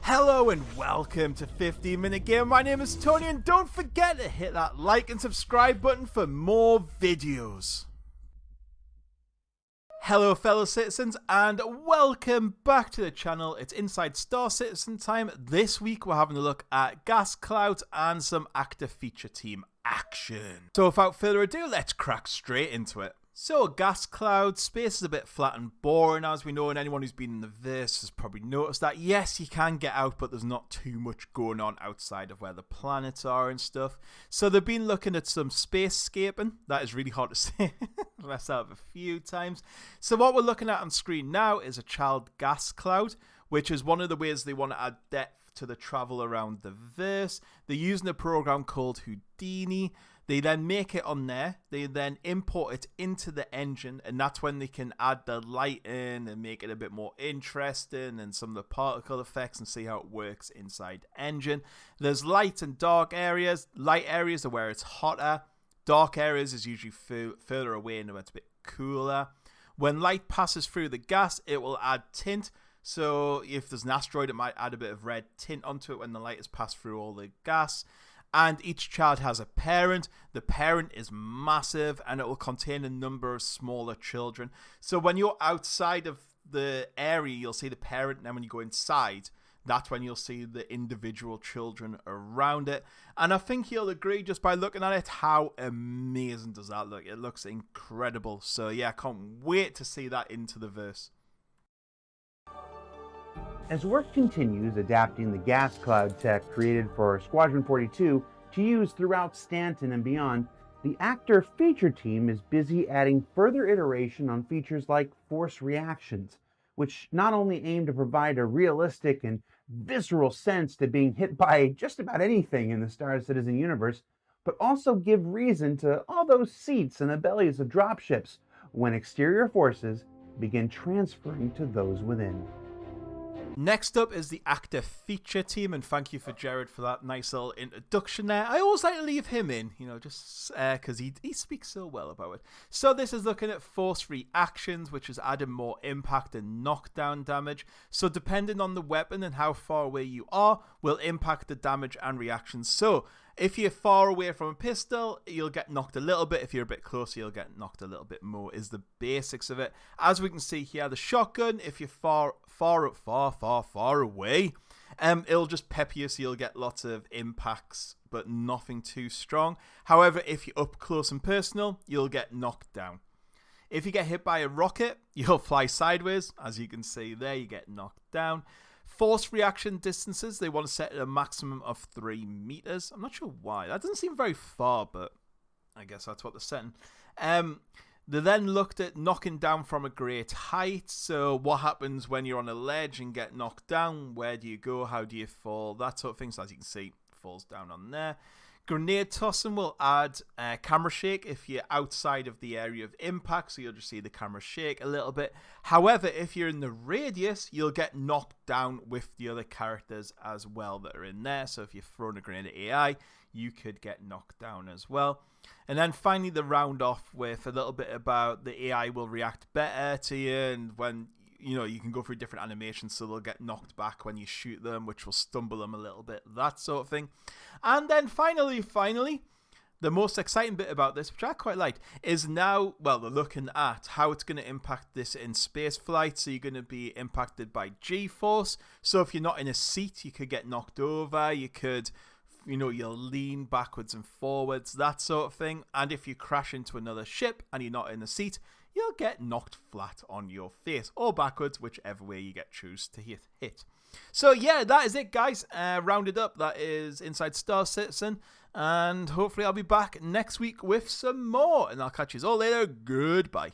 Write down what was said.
Hello and welcome to 15 Minute Game. My name is Tony and don't forget to hit that like and subscribe button for more videos. Hello fellow citizens and welcome back to the channel. It's Inside Star Citizen time. This week we're having a look at gas clouds and some active feature team action. So without further ado, let's crack straight into it. So, gas clouds, space is a bit flat and boring as we know, and anyone who's been in the verse has probably noticed that. Yes, you can get out, but there's not too much going on outside of where the planets are and stuff. So they've been looking at some spacescaping. That is really hard to say. I've messed up a few times. So what we're looking at on screen now is a child gas cloud, which is one of the ways they want to add depth to the travel around the verse. They're using a program called Houdini. They then make it on there, they then import it into the engine, and that's when they can add the light in and make it a bit more interesting and some of the particle effects and see how it works inside engine. There's light and dark areas. Light areas are where it's hotter. Dark areas is usually further away and where it's a bit cooler. When light passes through the gas, it will add tint. So if there's an asteroid, it might add a bit of red tint onto it when the light has passed through all the gas. And each child has a parent. The parent is massive and it will contain a number of smaller children. So when you're outside of the area, you'll see the parent. And then when you go inside, that's when you'll see the individual children around it. And I think you'll agree just by looking at it, how amazing does that look? It looks incredible. So yeah, I can't wait to see that into the verse. As work continues adapting the gas cloud tech created for Squadron 42 to use throughout Stanton and beyond, the actor feature team is busy adding further iteration on features like force reactions, which not only aim to provide a realistic and visceral sense to being hit by just about anything in the Star Citizen universe, but also give reason to all those seats in the bellies of dropships when exterior forces begin transferring to those within. Next up is the active feature team, and thank you for Jared for that nice little introduction there. I always like to leave him in, just because he speaks so well about it. So this is looking at force reactions, which is adding more impact and knockdown damage. So depending on the weapon and how far away you are, will impact the damage and reactions. So if you're far away from a pistol, you'll get knocked a little bit. If you're a bit closer, you'll get knocked a little bit more, is the basics of it. As we can see here, the shotgun, if you're far away, it'll just pep you, so you'll get lots of impacts, but nothing too strong. However, if you're up close and personal, you'll get knocked down. If you get hit by a rocket, you'll fly sideways. As you can see there, you get knocked down. Force reaction distances, they want to set at a maximum of 3 meters. I'm not sure why. That doesn't seem very far, but I guess that's what they're setting. They then looked at knocking down from a great height. So what happens when you're on a ledge and get knocked down? Where do you go? How do you fall? That sort of thing. So as you can see, it falls down on there. Grenade tossing will add camera shake if you're outside of the area of impact, so you'll just see the camera shake a little bit. However, if you're in the radius, you'll get knocked down with the other characters as well that are in there. So if you're throwing a grenade at AI, you could get knocked down as well. And then finally, the round off with a little bit about the AI will react better to you, and when you can go through different animations, so they'll get knocked back when you shoot them, which will stumble them a little bit, that sort of thing. And then finally, the most exciting bit about this, which I quite liked, is now, well, they're looking at how it's going to impact this in space flight. So you're going to be impacted by G-force. So if you're not in a seat, you could get knocked over. You could, you'll lean backwards and forwards, that sort of thing. And if you crash into another ship and you're not in a seat, you'll get knocked flat on your face or backwards, whichever way you choose to hit. So yeah, that is it, guys. Rounded up, that is Inside Star Citizen. And hopefully I'll be back next week with some more. And I'll catch you all later. Goodbye.